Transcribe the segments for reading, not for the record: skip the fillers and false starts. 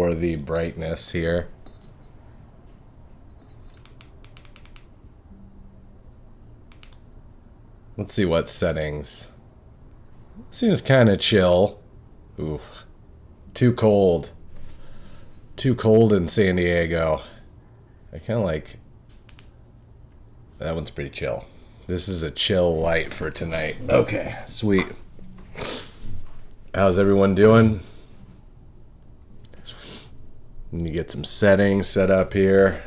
lower the brightness here. Let's see what settings. Seems kind of chill. Ooh, too cold. Too cold in San Diego. I kind of like... That one's pretty chill. This is a chill light for tonight. Okay, sweet. How's everyone doing? Let me get some settings set up here.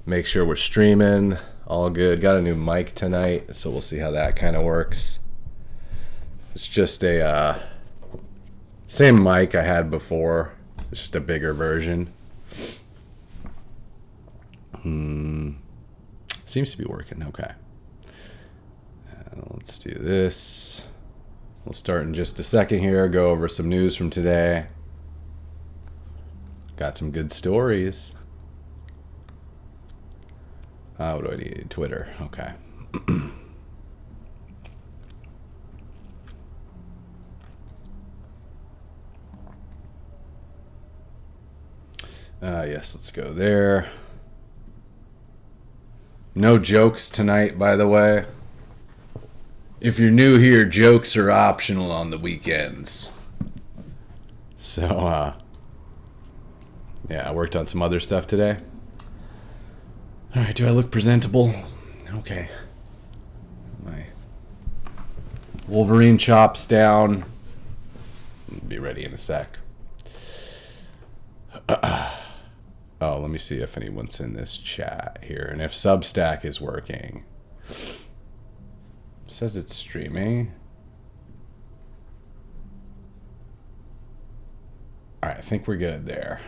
Make sure we're streaming. All good. Got a new mic tonight, so we'll see how that kind of works. It's just a same mic I had before. It's just a bigger version. Seems to be working. Okay. Let's do this. We'll start in just a second here. Go over some news from today. Got some good stories. What do I need? Twitter. Okay. Yes, let's go there. No jokes tonight, by the way. If you're new here, jokes are optional on the weekends. So, yeah, I worked on some other stuff today. All right, do I look presentable? Okay. My Wolverine chops down. Be ready in a sec. Oh, let me see if anyone's in this chat here, and if Substack is working. It says it's streaming. All right, I think we're good there.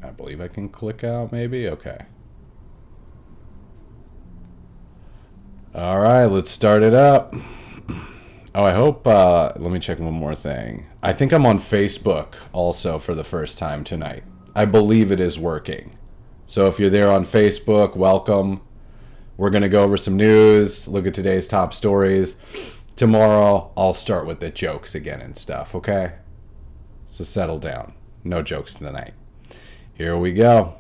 I believe I can click out, maybe? Okay. All right, let's start it up. Oh, I hope, let me check one more thing. I think I'm on Facebook also for the first time tonight. I believe it is working. So if you're there on Facebook, welcome. We're going to go over some news, look at today's top stories. Tomorrow, I'll start with the jokes again and stuff, okay? So settle down. No jokes tonight. Here we go.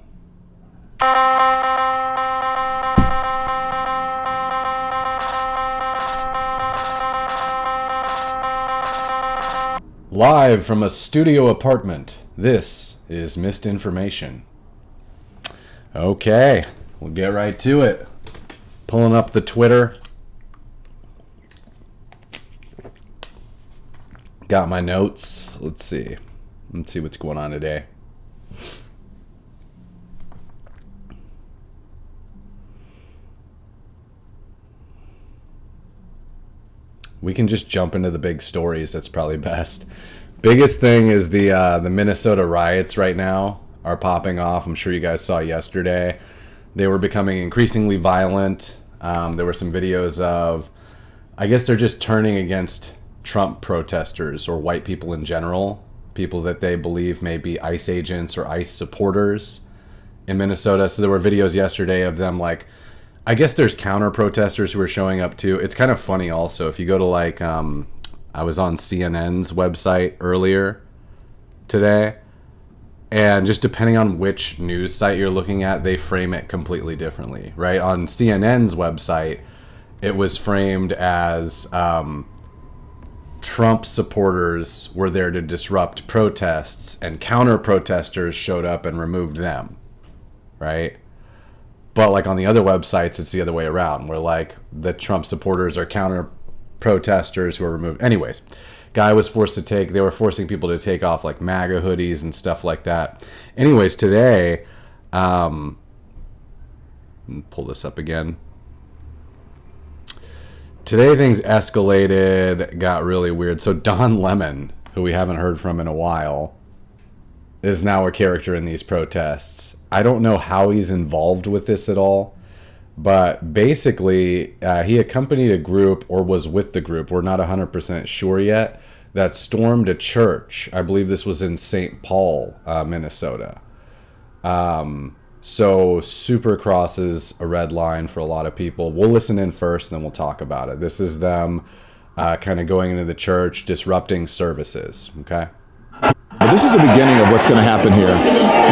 Live from a studio apartment, this is Missed Information. Okay, we'll get right to it. Pulling up the Twitter. Got my notes. Let's see. Let's see what's going on today. We can just jump into the big stories. That's probably best. Biggest thing is the Minnesota riots right now are popping off. I'm sure you guys saw yesterday. They were becoming increasingly violent. There were some videos of, I guess they're just turning against Trump protesters or white people in general. People that they believe may be ICE agents or ICE supporters in Minnesota. So there were videos yesterday of them like, I guess there's counter protesters who are showing up too. It's kind of funny also. If you go to like, I was on CNN's website earlier today, and just depending on which news site you're looking at, they frame it completely differently, right? On CNN's website, it was framed as Trump supporters were there to disrupt protests, and counter protesters showed up and removed them, right? But like on the other websites, it's the other way around, where like the Trump supporters are counter protesters who are removed. Anyways, they were forcing people to take off like MAGA hoodies and stuff like that. Anyways, today, pull this up again. Today things escalated, got really weird. So Don Lemon, who we haven't heard from in a while, is now a character in these protests. I don't know how he's involved with this at all, but basically he accompanied a group or was with the group, we're not 100% sure yet, that stormed a church. I believe this was in St. Paul, Minnesota. So super crosses a red line for a lot of people. We'll listen in first, then we'll talk about it. This is them kind of going into the church, disrupting services, okay? this is the beginning of what's going to happen here.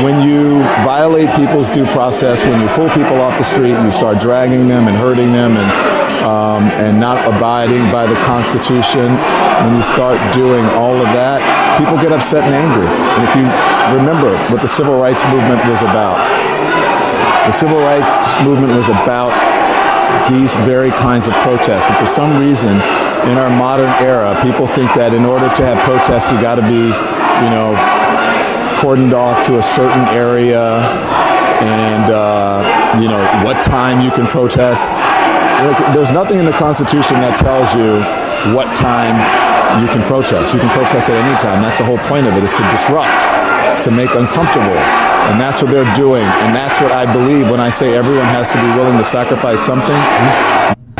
When you violate people's due process, when you pull people off the street, you start dragging them and hurting them and not abiding by the Constitution, when you start doing all of that, people get upset and angry. And if you remember what the Civil Rights Movement was about, the Civil Rights Movement was about these very kinds of protests. And for some reason, in our modern era, people think that in order to have protests, you got to be, cordoned off to a certain area and, what time you can protest. There's nothing in the Constitution that tells you what time you can protest. You can protest at any time. That's the whole point of it, is to disrupt. It's to make uncomfortable. And that's what they're doing. And that's what I believe when I say everyone has to be willing to sacrifice something.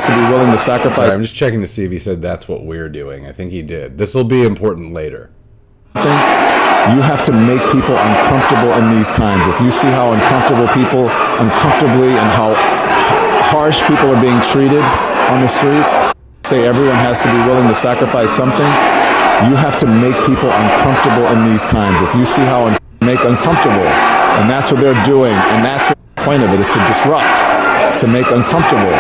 To be willing to sacrifice. Sorry, I'm just checking to see if he said that's what we're doing. I think he did. This will be important later. You have to make people uncomfortable in these times. If you see how uncomfortably and how harsh people are being treated on the streets, say everyone has to be willing to sacrifice something. You have to make people uncomfortable in these times. If you see how make uncomfortable, and that's what they're doing, and that's what the point of it is, to disrupt. It's to make uncomfortable,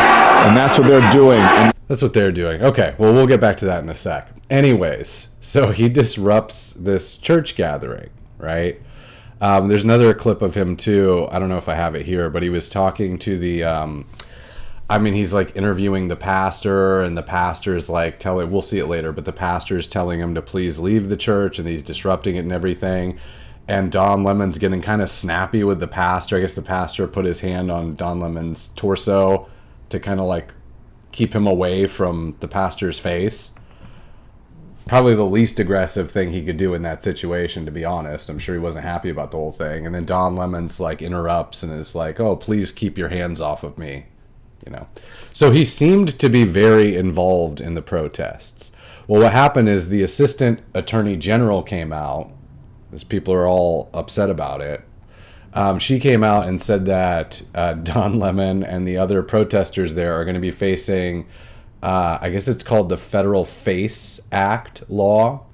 and that's what they're doing. And that's what they're doing. Okay, well, we'll get back to that in a sec. Anyways, so he disrupts this church gathering, right? There's another clip of him too. I don't know if I have it here, but he was talking to the, he's like interviewing the pastor, and the pastor's like we'll see it later, but the pastor's telling him to please leave the church, and he's disrupting it and everything. And Don Lemon's getting kind of snappy with the pastor. I guess the pastor put his hand on Don Lemon's torso to kind of like keep him away from the pastor's face. Probably the least aggressive thing he could do in that situation, to be honest. I'm sure he wasn't happy about the whole thing. And then Don Lemon's like interrupts and is like, "Oh, please keep your hands off of me." So he seemed to be very involved in the protests. Well, what happened is the assistant attorney general came out, as people are all upset about it. She came out and said that Don Lemon and the other protesters there are going to be facing, I guess it's called the Federal FACE Act law,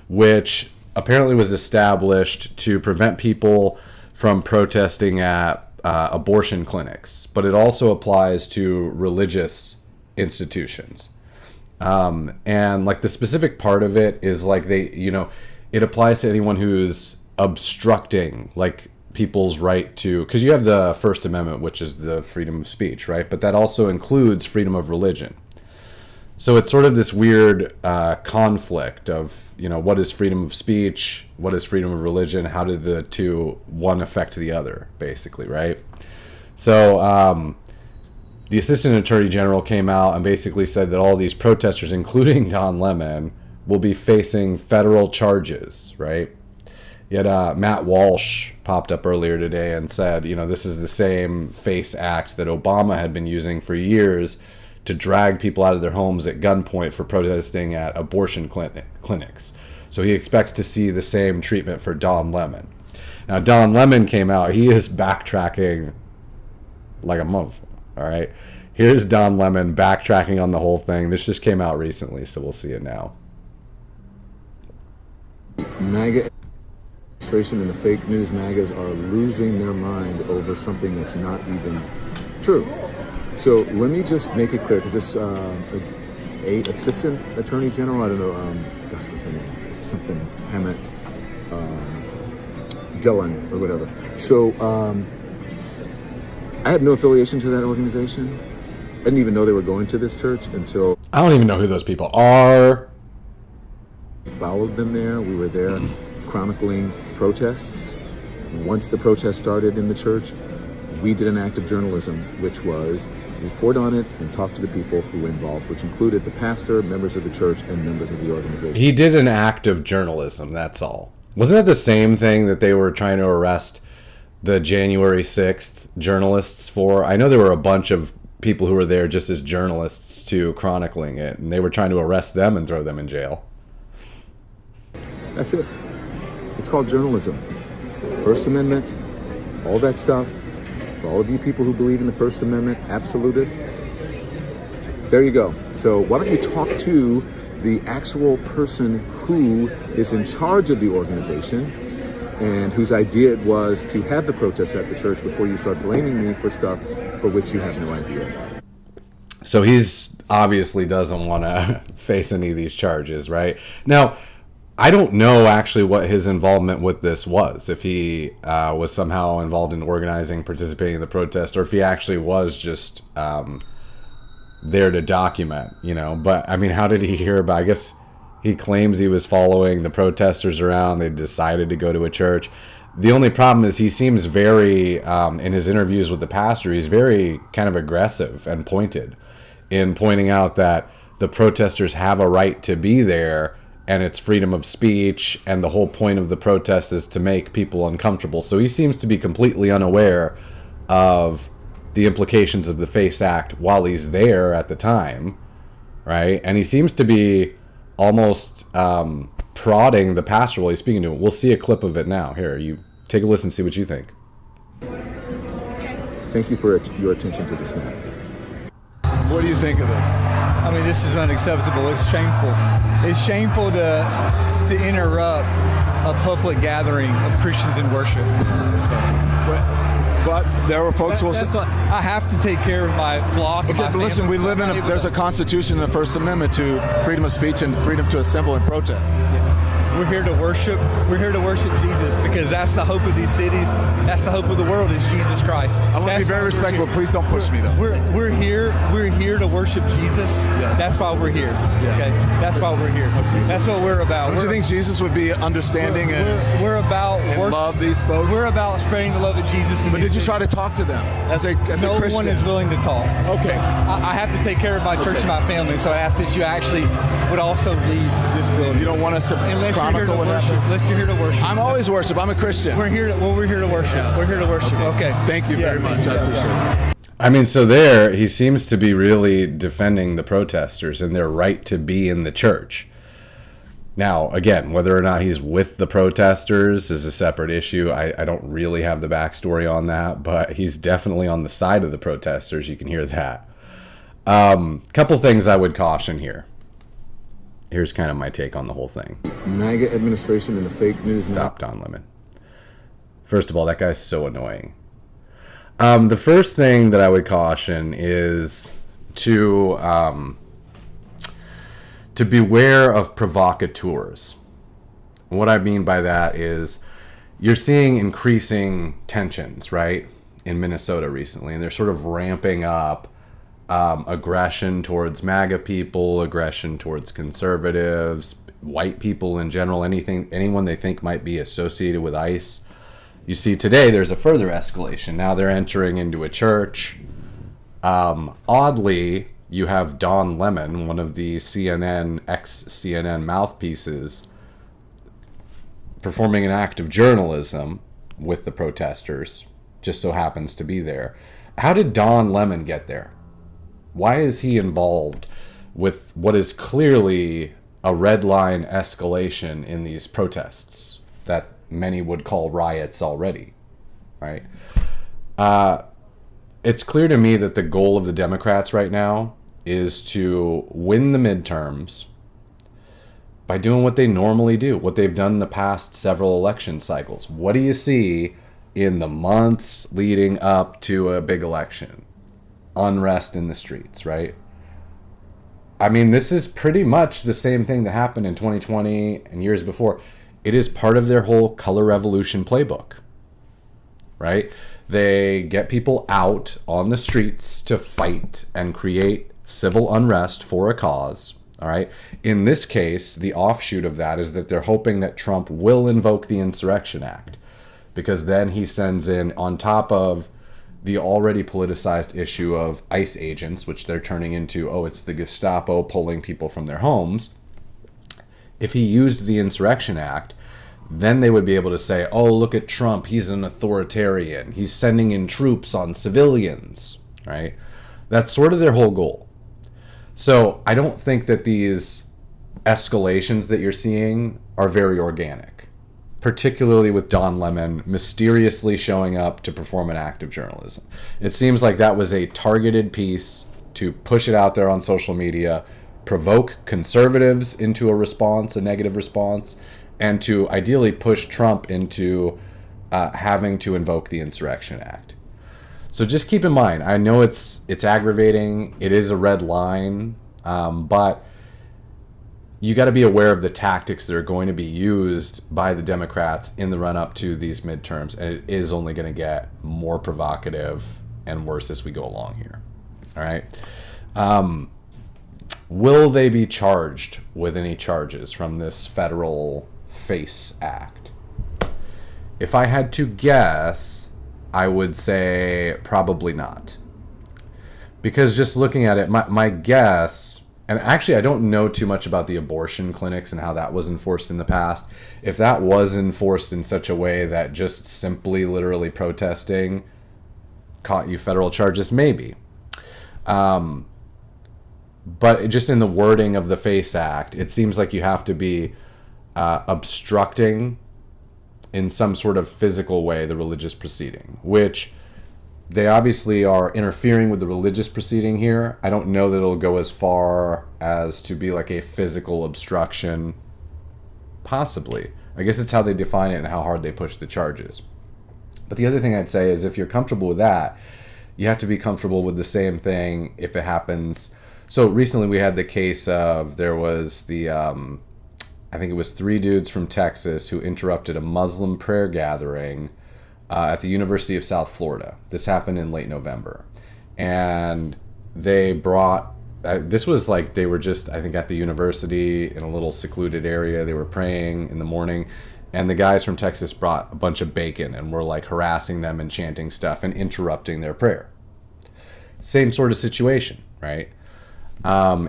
which apparently was established to prevent people from protesting at abortion clinics, but it also applies to religious institutions. And like the specific part of it is like it applies to anyone who's obstructing like people's right to, because you have the First Amendment, which is the freedom of speech, right? But that also includes freedom of religion. So it's sort of this weird conflict of, what is freedom of speech? What is freedom of religion? How do the two, one affect the other, basically, right? So the Assistant Attorney General came out and basically said that all these protesters, including Don Lemon, will be facing federal charges, right? Yet Matt Walsh popped up earlier today and said, this is the same FACE Act that Obama had been using for years to drag people out of their homes at gunpoint for protesting at abortion clinics. So he expects to see the same treatment for Don Lemon. Now, Don Lemon came out. He is backtracking like a month, all right? Here's Don Lemon backtracking on the whole thing. This just came out recently, so we'll see it now. MAGA administration and the fake news MAGAs are losing their mind over something that's not even true. So let me just make it clear, because this assistant attorney general, I don't know, what's her name? Something Hammett, Dillon or whatever. So I had no affiliation to that organization. I didn't even know they were going to this church until I don't even know who those people are. Followed them there. We were there chronicling protests. Once the protest started in the church, we did an act of journalism, which was report on it and talk to the people who were involved, which included the pastor, members of the church, and members of the organization. He did an act of journalism, that's all. Wasn't that the same thing that they were trying to arrest the January 6th journalists for? I know there were a bunch of people who were there just as journalists to chronicling it, and they were trying to arrest them and throw them in jail. That's it. It's called journalism. First Amendment, all that stuff. For all of you people who believe in the First Amendment, absolutist, there you go. So why don't you talk to the actual person who is in charge of the organization and whose idea it was to have the protests at the church before you start blaming me for stuff for which you have no idea. So he's obviously doesn't want to face any of these charges, right? Now, I don't know actually what his involvement with this was, if he was somehow involved in organizing, participating in the protest, or if he actually was just there to document, But, I mean, how did he hear about, I guess he claims he was following the protesters around. They decided to go to a church. The only problem is he seems very, in his interviews with the pastor, he's very kind of aggressive and pointed in pointing out that the protesters have a right to be there and it's freedom of speech, and the whole point of the protest is to make people uncomfortable. So he seems to be completely unaware of the implications of the FACE Act while he's there at the time, right? And he seems to be almost prodding the pastor while he's speaking to him. We'll see a clip of it now. Here, you take a listen, see what you think. Thank you for your attention to this matter. What do you think of this? I mean, this is unacceptable. It's shameful. It's shameful to interrupt a public gathering of Christians in worship. But there were folks who will say, I have to take care of my flock. okay, my but listen, we live in there's a constitution in the First Amendment to freedom of speech and freedom to assemble and protest. We're here to worship. We're here to worship Jesus because that's the hope of these cities. That's the hope of the world is Jesus Christ. I want to be very respectful. Please don't push me, though. We're here to worship Jesus. Yes. That's why we're here. Yeah. Okay, that's why we're here. Okay. That's what we're about. Don't you think Jesus would be understanding we're about and love these folks? We're about spreading the love of Jesus. But did you try to talk to them as a no Christian? one is willing to talk. Okay. I have to take care of my church and my family, so I asked that you actually would also leave this building. You don't want us to Unless chronicle what happened? Unless you're here to worship. I'm always worship. I'm a Christian. We're here to worship. Yeah. We're here to worship. Okay. Thank you very much. I appreciate it. I mean, so there, he seems to be really defending the protesters and their right to be in the church. Now, again, whether or not he's with the protesters is a separate issue. I don't really have the backstory on that, but he's definitely on the side of the protesters. You can hear that. Couple things I would caution here. Here's kind of my take on the whole thing. MAGA administration and the fake news. Stop, Don Lemon. First of all, that guy's so annoying. The first thing that I would caution is to beware of provocateurs. What I mean by that is you're seeing increasing tensions, right, in Minnesota recently, and they're sort of ramping up aggression towards MAGA people, aggression towards conservatives, white people in general, anyone they think might be associated with ICE. You see today there's a further escalation. Now they're entering into a church. Oddly, you have Don Lemon, one of the ex-CNN mouthpieces, performing an act of journalism with the protesters, just so happens to be there. How did Don Lemon get there? Why is he involved with what is clearly a red line escalation in these protests that many would call riots already, right? It's clear to me that the goal of the Democrats right now is to win the midterms by doing what they normally do, what they've done in the past several election cycles. What do you see in the months leading up to a big election? Unrest in the streets, right? I mean, this is pretty much the same thing that happened in 2020 and years before. It is part of their whole color revolution playbook, right? They get people out on the streets to fight and create civil unrest for a cause, all right? In this case, the offshoot of that is that they're hoping that Trump will invoke the Insurrection Act, because then he sends in, on top of the already politicized issue of ICE agents, which they're turning into, oh, it's the Gestapo pulling people from their homes. If he used the Insurrection Act, then they would be able to say, oh, look at Trump, he's an authoritarian. He's sending in troops on civilians, right? That's sort of their whole goal. So I don't think that these escalations that you're seeing are very organic, particularly with Don Lemon mysteriously showing up to perform an act of journalism. It seems like that was a targeted piece to push it out there on social media, provoke conservatives into a response, a negative response, and to ideally push Trump into having to invoke the Insurrection Act. So just keep in mind, I know it's aggravating, it is a red line, but you got to be aware of the tactics that are going to be used by the Democrats in the run-up to these midterms, and it is only going to get more provocative and worse as we go along here. All right. Will they be charged with any charges from this federal FACE Act? If I had to guess, I would say probably not. Because just looking at it, my guess, and actually I don't know too much about the abortion clinics and how that was enforced in the past. If that was enforced in such a way that just simply literally protesting caught you federal charges, maybe. But just in the wording of the FACE Act, it seems like you have to be obstructing in some sort of physical way the religious proceeding, which they obviously are interfering with the religious proceeding here. I don't know that it'll go as far as to be like a physical obstruction. Possibly. I guess it's how they define it and how hard they push the charges. But the other thing I'd say is if you're comfortable with that, you have to be comfortable with the same thing if it happens. So recently we had the case of, there was the, I think it was 3 dudes from Texas who interrupted a Muslim prayer gathering at the University of South Florida. This happened in late November. And they brought, this was like, they were just, I think, at the university in a little secluded area. They were praying in the morning. And the guys from Texas brought a bunch of bacon and were like harassing them and chanting stuff and interrupting their prayer. Same sort of situation, right?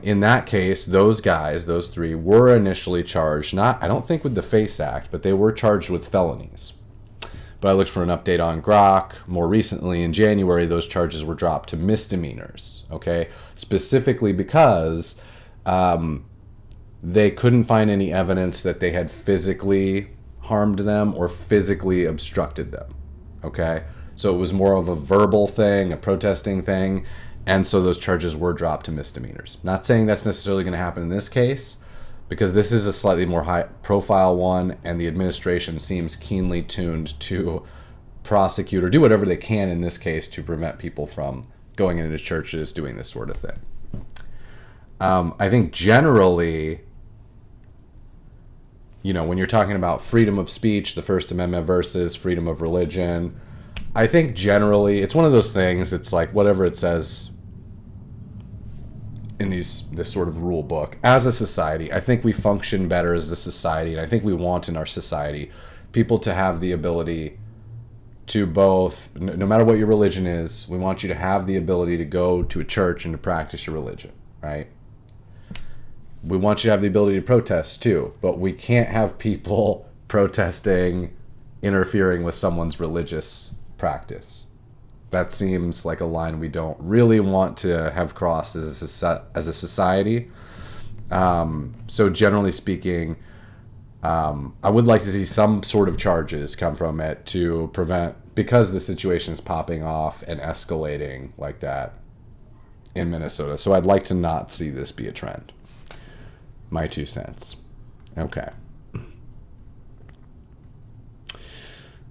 In that case, those guys, those 3, were initially charged, not, I don't think with the FACE Act, but they were charged with felonies. But I looked for an update on Grok. More recently, in January, those charges were dropped to misdemeanors, okay? Specifically because they couldn't find any evidence that they had physically harmed them or physically obstructed them, okay? So it was more of a verbal thing, a protesting thing, and so those charges were dropped to misdemeanors. Not saying that's necessarily going to happen in this case, because this is a slightly more high-profile one, and the administration seems keenly tuned to prosecute or do whatever they can in this case to prevent people from going into churches, doing this sort of thing. I think generally, you know, when you're talking about freedom of speech, the First Amendment versus freedom of religion, I think generally it's one of those things, it's like whatever it says in this sort of rule book. As a society, I think we function better as a society, and I think we want in our society people to have the ability to both, no matter what your religion is, we want you to have the ability to go to a church and to practice your religion, right? We want you to have the ability to protest too, but we can't have people protesting, interfering with someone's religious practice. That seems like a line we don't really want to have crossed as a society. So generally speaking, I would like to see some sort of charges come from it to prevent, because the situation is popping off and escalating like that in Minnesota. So I'd like to not see this be a trend. My 2 cents. Okay.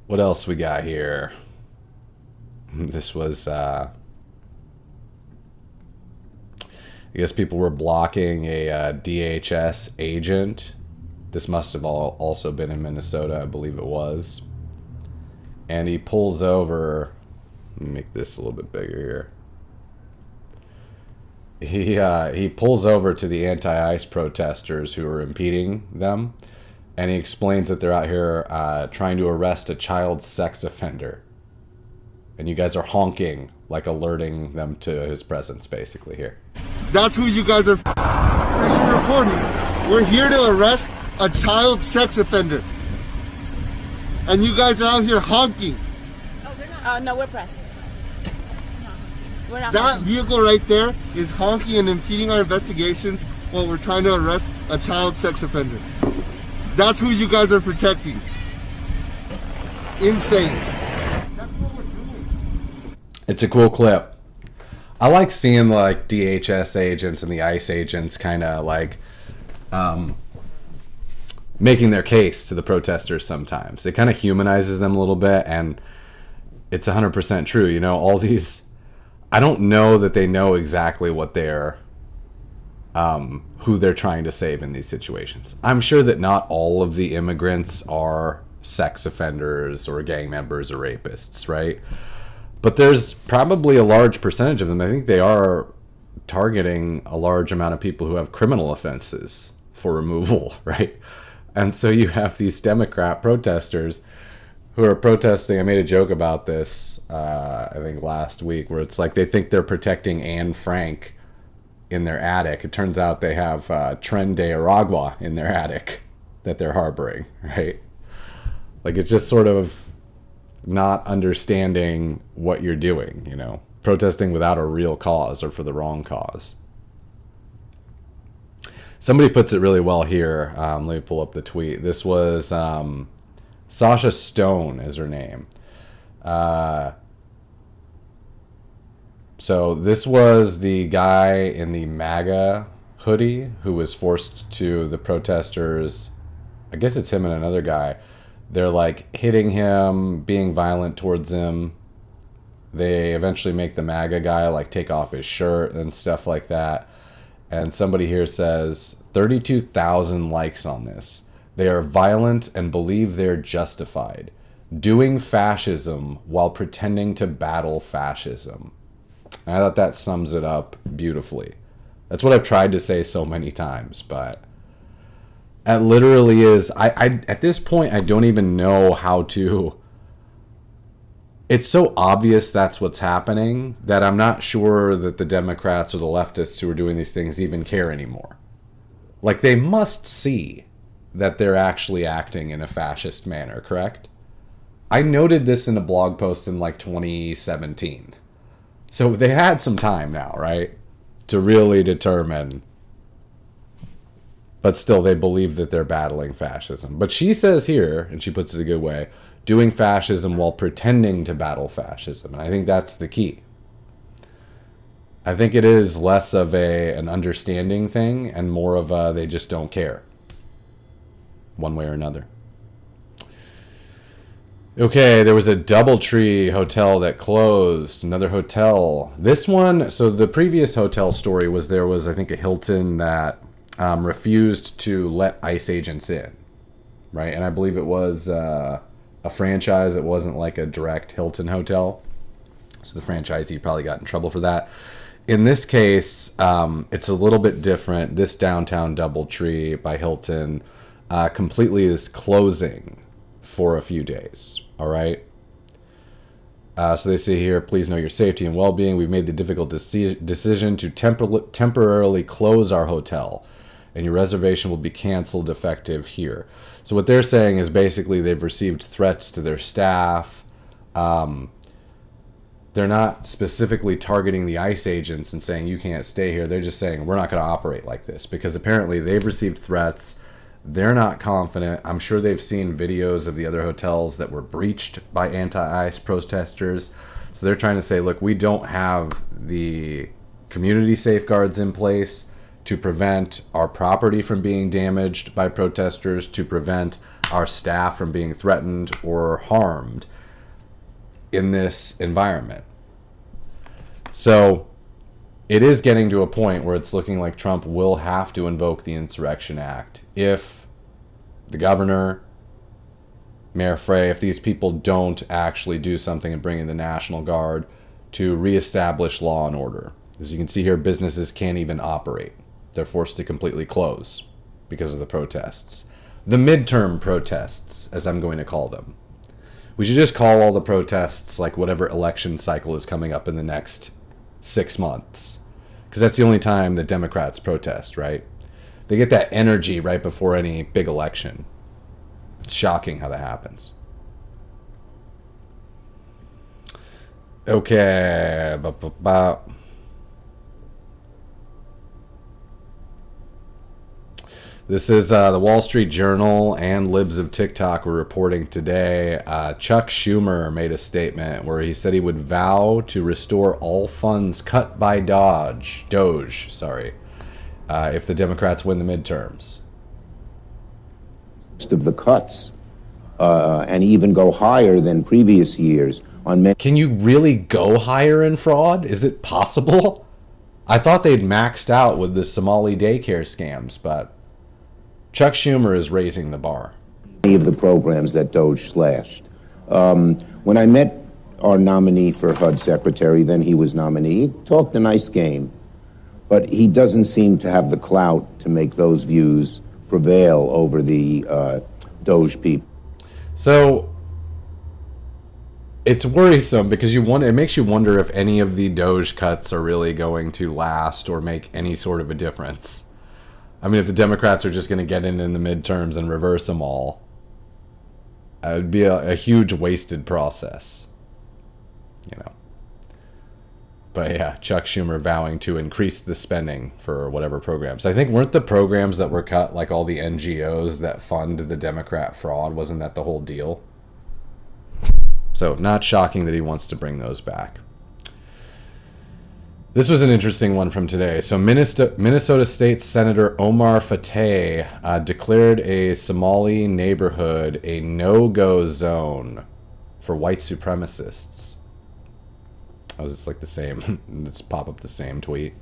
What else we got here? This was, I guess people were blocking a DHS agent. This must have also been in Minnesota, I believe it was. And he pulls over, let me make this a little bit bigger here. He pulls over to the anti-ICE protesters who are impeding them, and he explains that they're out here trying to arrest a child sex offender. And you guys are honking, like alerting them to his presence, basically, here. That's who you guys are reporting. We're here to arrest a child sex offender. And you guys are out here honking. Oh, they're not. No, we're pressing. No, we're not. That vehicle right there is honking and impeding our investigations while we're trying to arrest a child sex offender. That's who you guys are protecting. Insane. It's a cool clip. I like seeing like DHS agents and the ICE agents kind of like making their case to the protesters sometimes. It kind of humanizes them a little bit, and it's 100% true. You know, all these, I don't know that they know exactly what they're, who they're trying to save in these situations. I'm sure that not all of the immigrants are sex offenders or gang members or rapists, right? But there's probably a large percentage of them. I think they are targeting a large amount of people who have criminal offenses for removal, right? And so you have these Democrat protesters who are protesting. I made a joke about this, I think last week, where it's like they think they're protecting Anne Frank in their attic. It turns out they have Tren de Aragua in their attic that they're harboring, right? Like, it's just sort of not understanding what you're doing, you know, protesting without a real cause or for the wrong cause. Somebody puts it really well here. Let me pull up the tweet. This was Sasha Stone is her name. So this was the guy in the MAGA hoodie who was forced to the protesters. I guess it's him and another guy. They're like hitting him, being violent towards him. They eventually make the MAGA guy like take off his shirt and stuff like that. And somebody here says 32,000 likes on this. They are violent and believe they're justified, doing fascism while pretending to battle fascism. And I thought that sums it up beautifully. That's what I've tried to say so many times, but it literally is. I at this point, I don't even know how to. It's so obvious that's what's happening that I'm not sure that the Democrats or the leftists who are doing these things even care anymore. Like, they must see that they're actually acting in a fascist manner, correct? I noted this in a blog post in like 2017. So they had some time now, right, to really determine. But still, they believe that they're battling fascism. But she says here, and she puts it a good way, doing fascism while pretending to battle fascism. And I think that's the key. I think it is less of an understanding thing and more of a they just don't care. One way or another. Okay, there was a DoubleTree hotel that closed. Another hotel. This one, so the previous hotel story was there was, I think, a Hilton that refused to let ICE agents in. Right? And I believe it was a franchise. It wasn't like a direct Hilton hotel. So the franchisee probably got in trouble for that. In this case, it's a little bit different. This downtown DoubleTree by Hilton completely is closing for a few days. All right. So they say here, please know your safety and well-being. We've made the difficult decision to temporarily close our hotel, and your reservation will be canceled effective here. So what they're saying is basically they've received threats to their staff. They're not specifically targeting the ICE agents and saying you can't stay here. They're just saying we're not going to operate like this because apparently they've received threats. They're not confident. I'm sure they've seen videos of the other hotels that were breached by anti-ICE protesters. So they're trying to say, look, we don't have the community safeguards in place to prevent our property from being damaged by protesters, to prevent our staff from being threatened or harmed in this environment. So it is getting to a point where it's looking like Trump will have to invoke the Insurrection Act if the governor, Mayor Frey, if these people don't actually do something and bring in the National Guard to reestablish law and order. As you can see here, businesses can't even operate. They're forced to completely close because of the protests. The midterm protests, as I'm going to call them. We should just call all the protests like whatever election cycle is coming up in the next 6 months. Because that's the only time that Democrats protest, right? They get that energy right before any big election. It's shocking how that happens. Okay. This is the Wall Street Journal and Libs of TikTok were reporting today. Chuck Schumer made a statement where he said he would vow to restore all funds cut by Doge, if the Democrats win the midterms. Of the cuts, and even go higher than previous years on many. Can you really go higher in fraud? Is it possible? I thought they'd maxed out with the Somali daycare scams, but Chuck Schumer is raising the bar. Many of the programs that Doge slashed. When I met our nominee for HUD secretary, then he was nominee, he talked a nice game, but he doesn't seem to have the clout to make those views prevail over the Doge people. So it's worrisome because it makes you wonder if any of the Doge cuts are really going to last or make any sort of a difference. I mean, if the Democrats are just going to get in the midterms and reverse them all, it would be a huge wasted process, you know. But yeah, Chuck Schumer vowing to increase the spending for whatever programs. I think weren't the programs that were cut like all the NGOs that fund the Democrat fraud? Wasn't that the whole deal? So not shocking that he wants to bring those back. This was an interesting one from today. So Minnesota State Senator Omar Fateh declared a Somali neighborhood a no-go zone for white supremacists. Oh, is this like the same? Let's pop up the same tweet.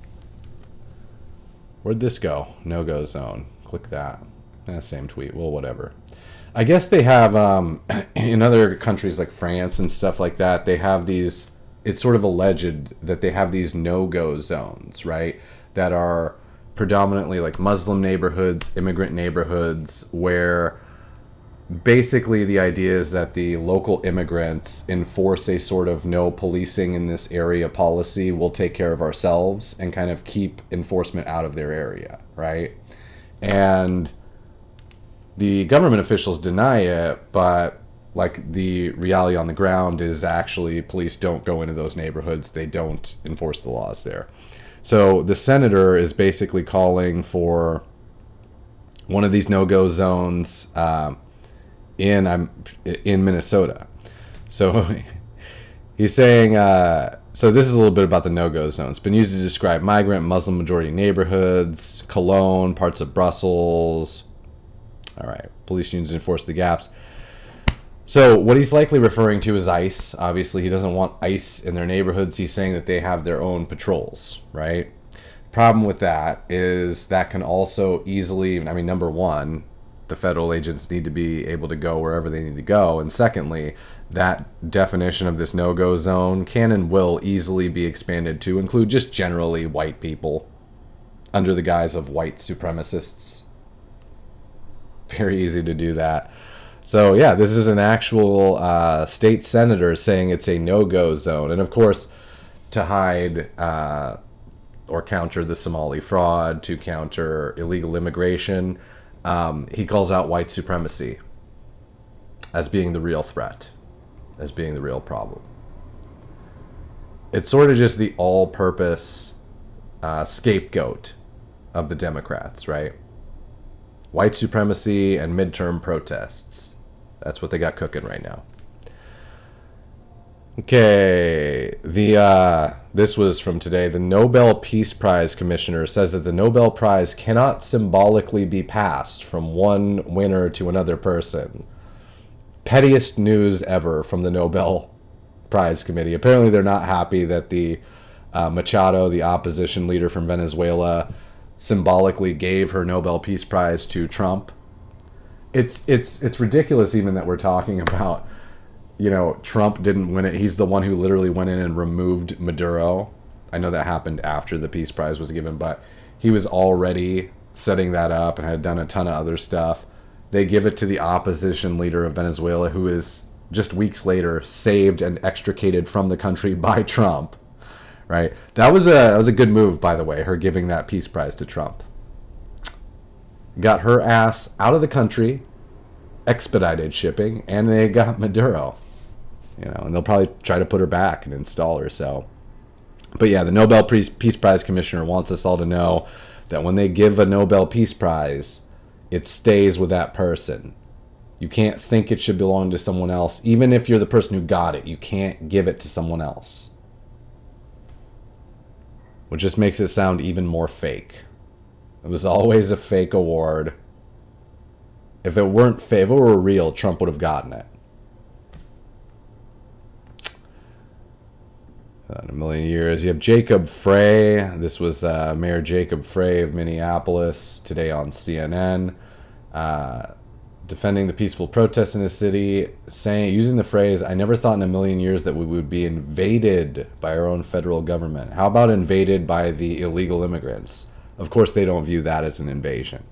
Where'd this go? No-go zone. Click that. Same tweet. Well, whatever. I guess they have, in other countries like France and stuff like that, they have these, it's sort of alleged that they have these no-go zones, right? That are predominantly like Muslim neighborhoods, immigrant neighborhoods, where basically the idea is that the local immigrants enforce a sort of no policing in this area policy. We'll take care of ourselves and kind of keep enforcement out of their area, right? And the government officials deny it, but like the reality on the ground is actually police don't go into those neighborhoods. They don't enforce the laws there. So the senator is basically calling for one of these no-go zones in Minnesota. So he's saying, so this is a little bit about the no-go zones. It's been used to describe migrant Muslim majority neighborhoods, Cologne, parts of Brussels. All right, police unions enforce the gaps. So what he's likely referring to is ICE. Obviously, he doesn't want ICE in their neighborhoods. He's saying that they have their own patrols, right? Problem with that is that can also easily, I mean, number one, the federal agents need to be able to go wherever they need to go. And secondly, that definition of this no-go zone can and will easily be expanded to include just generally white people under the guise of white supremacists. Very easy to do that. So yeah, this is an actual state senator saying it's a no-go zone. And of course, to hide or counter the Somali fraud, to counter illegal immigration, he calls out white supremacy as being the real threat, as being the real problem. It's sort of just the all-purpose scapegoat of the Democrats, right? White supremacy and midterm protests. That's what they got cooking right now. Okay, this was from today. The Nobel Peace Prize Commissioner says that the Nobel Prize cannot symbolically be passed from one winner to another person. Pettiest news ever from the Nobel Prize Committee. Apparently they're not happy that the Machado, the opposition leader from Venezuela, symbolically gave her Nobel Peace Prize to Trump. It's ridiculous even that we're talking about, you know, Trump didn't win it. He's the one who literally went in and removed Maduro. I know that happened after the Peace Prize was given, but he was already setting that up and had done a ton of other stuff. They give it to the opposition leader of Venezuela, who is just weeks later saved and extricated from the country by Trump. Right? That was a good move, by the way, her giving that Peace Prize to Trump. Got her ass out of the country, expedited shipping, and they got Maduro. You know, and they'll probably try to put her back and install her. So, but yeah, the Nobel Peace Prize Commissioner wants us all to know that when they give a Nobel Peace Prize, it stays with that person. You can't think it should belong to someone else. Even if you're the person who got it, you can't give it to someone else. Which just makes it sound even more fake. It was always a fake award. If it weren't fake, if it were real, Trump would have gotten it. In a million years. You have Jacob Frey. This was Mayor Jacob Frey of Minneapolis today on CNN, defending the peaceful protests in the city, using the phrase, "I never thought in a million years that we would be invaded by our own federal government." How about invaded by the illegal immigrants? Of course, they don't view that as an invasion.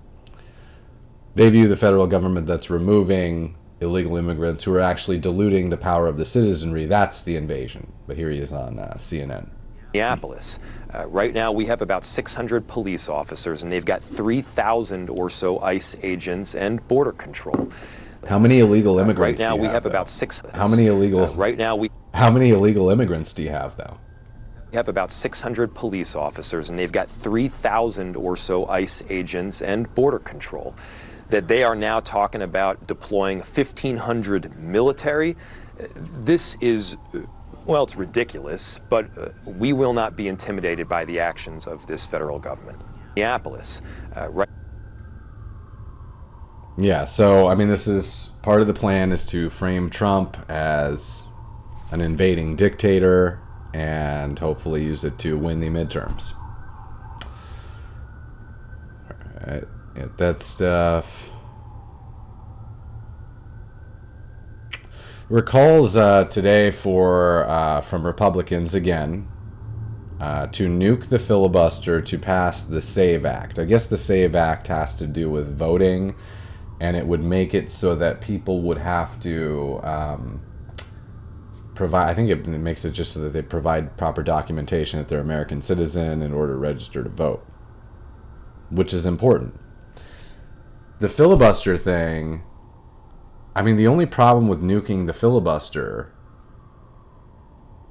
They view the federal government that's removing illegal immigrants who are actually diluting the power of the citizenry. That's the invasion. But here he is on CNN. Minneapolis. Right now we have about 600 police officers, and they've got 3,000 or so ICE agents and border control. How many illegal immigrants right now do you we have about 600. How many illegal How many illegal immigrants do you have, though? We have about 600 police officers, and they've got 3,000 or so ICE agents and border control. That they are now talking about deploying 1,500 military. This is, well, it's ridiculous, but we will not be intimidated by the actions of this federal government. Minneapolis, right. Yeah, so, I mean, this is part of the plan is to frame Trump as an invading dictator and hopefully use it to win the midterms. All right. Get that stuff. Recalls today from Republicans again to nuke the filibuster to pass the SAVE Act. I guess the SAVE Act has to do with voting, and it would make it so that people would have to provide. I think it makes it just so that they provide proper documentation that they're an American citizen in order to register to vote, which is important. The filibuster thing, I mean, the only problem with nuking the filibuster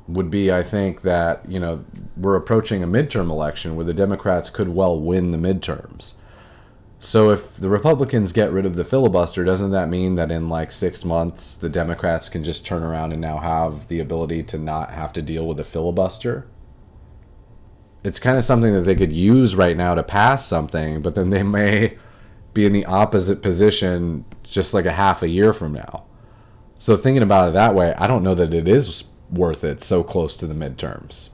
would be, I think, that, you know, we're approaching a midterm election where the Democrats could well win the midterms. So if the Republicans get rid of the filibuster, doesn't that mean that in like 6 months, the Democrats can just turn around and now have the ability to not have to deal with a filibuster? It's kind of something that they could use right now to pass something, but then they may be in the opposite position just like a half a year from now. So thinking about it that way, I don't know that it is worth it so close to the midterms.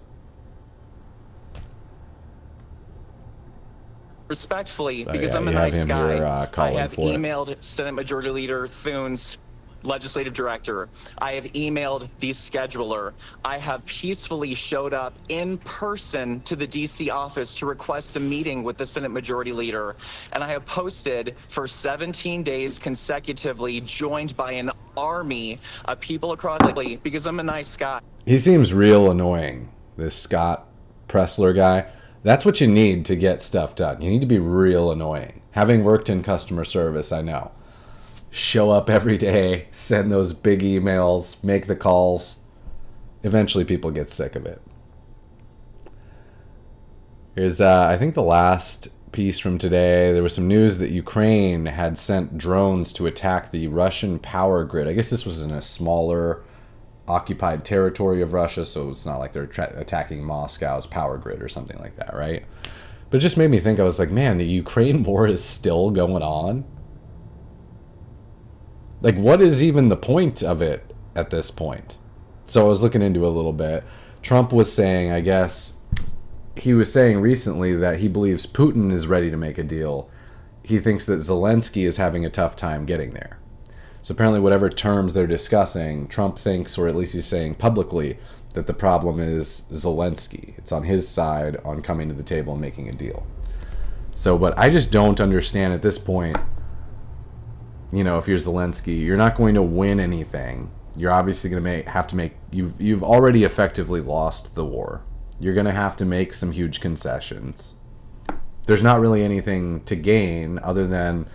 Respectfully, But because yeah, I'm a you have nice him guy, here, I calling have for it. emailed Senate Majority Leader Thune's legislative director. I have emailed the scheduler. I have peacefully showed up in person to the D.C. office to request a meeting with the Senate Majority Leader. And I have posted for 17 days consecutively, joined by an army of people across the country, because I'm a nice guy. He seems real annoying, this Scott Pressler guy. That's what you need to get stuff done. You need to be real annoying. Having worked in customer service, I know. Show up every day, send those big emails, make the calls. Eventually people get sick of it. Here's, I think, the last piece from today. There was some news that Ukraine had sent drones to attack the Russian power grid. I guess this was in a smaller occupied territory of Russia, so it's not like they're attacking Moscow's power grid or something like that, right? But it just made me think, I was like, man, the Ukraine war is still going on? Like, what is even the point of it at this point? So I was looking into it a little bit. Trump was saying, I guess, he was saying recently that he believes Putin is ready to make a deal. He thinks that Zelensky is having a tough time getting there. So apparently whatever terms they're discussing, Trump thinks, or at least he's saying publicly, that the problem is Zelensky. It's on his side on coming to the table and making a deal. So, but I just don't understand at this point, you know, if you're Zelensky, you're not going to win anything. You're obviously going to have to make, you've already effectively lost the war. You're going to have to make some huge concessions. There's not really anything to gain other than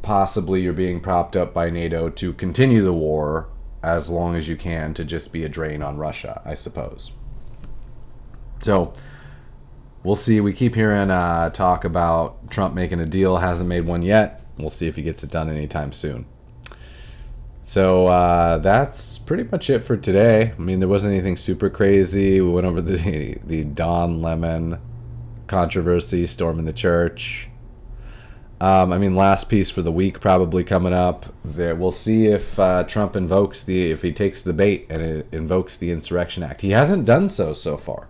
possibly you're being propped up by NATO to continue the war as long as you can, to just be a drain on Russia, I suppose. So we'll see. We keep hearing talk about Trump making a deal. Hasn't made one yet. We'll see if he gets it done anytime soon. So that's pretty much it for today. I mean, there wasn't anything super crazy. We went over the Don Lemon controversy, storming the church. I mean, last piece for the week probably coming up. We'll see if Trump if he takes the bait and it invokes the Insurrection Act. He hasn't done so far.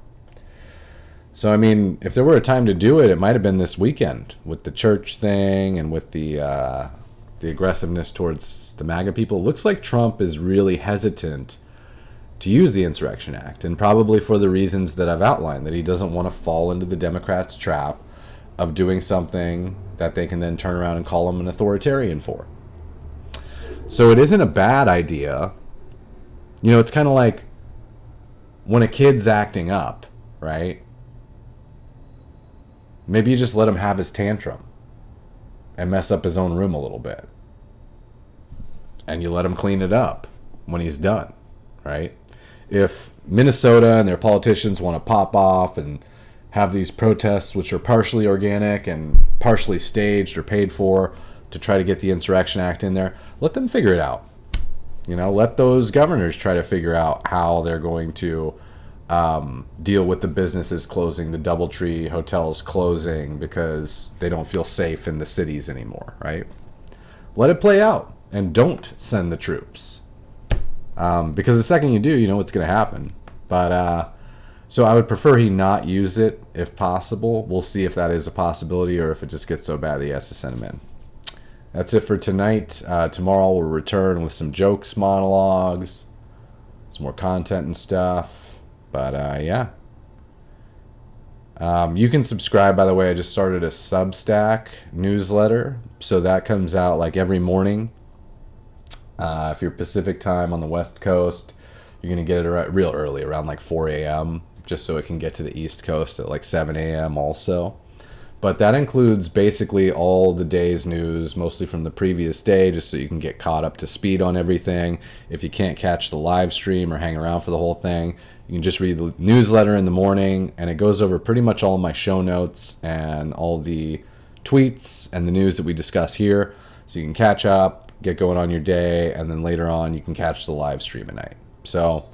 So, I mean, if there were a time to do it, it might have been this weekend with the church thing and with the aggressiveness towards the MAGA people. It looks like Trump is really hesitant to use the Insurrection Act, and probably for the reasons that I've outlined, that he doesn't want to fall into the Democrats' trap of doing something that they can then turn around and call him an authoritarian for. So it isn't a bad idea. You know, it's kind of like when a kid's acting up, right? Maybe you just let him have his tantrum and mess up his own room a little bit. And you let him clean it up when he's done, right? If Minnesota and their politicians want to pop off and have these protests, which are partially organic and partially staged or paid for to try to get the Insurrection Act in there, let them figure it out. You know, let those governors try to figure out how they're going to deal with the businesses closing, the DoubleTree hotels closing because they don't feel safe in the cities anymore, right? Let it play out and don't send the troops. Because the second you do, you know what's going to happen. But so I would prefer he not use it if possible. We'll see if that is a possibility or if it just gets so bad that he has to send him in. That's it for tonight. Tomorrow we'll return with some jokes, monologues, some more content and stuff. But yeah. You can subscribe, by the way. I just started a Substack newsletter. So that comes out like every morning. If you're Pacific time on the West Coast, you're going to get it real early, around like 4 a.m., just so it can get to the East Coast at like 7 a.m. also. But that includes basically all the day's news, mostly from the previous day, just so you can get caught up to speed on everything. If you can't catch the live stream or hang around for the whole thing, you can just read the newsletter in the morning, and it goes over pretty much all of my show notes and all the tweets and the news that we discuss here. So you can catch up, get going on your day, and then later on you can catch the live stream at night. So,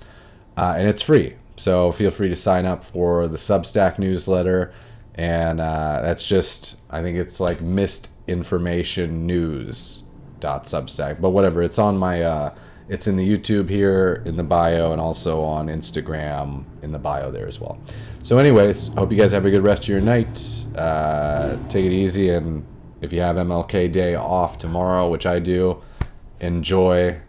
and it's free. So feel free to sign up for the Substack newsletter. And that's just, I think it's like misinformationnews.substack. But whatever, it's on my, it's in the YouTube here in the bio, and also on Instagram in the bio there as well. So anyways, hope you guys have a good rest of your night. Take it easy, and if you have MLK Day off tomorrow, which I do, enjoy.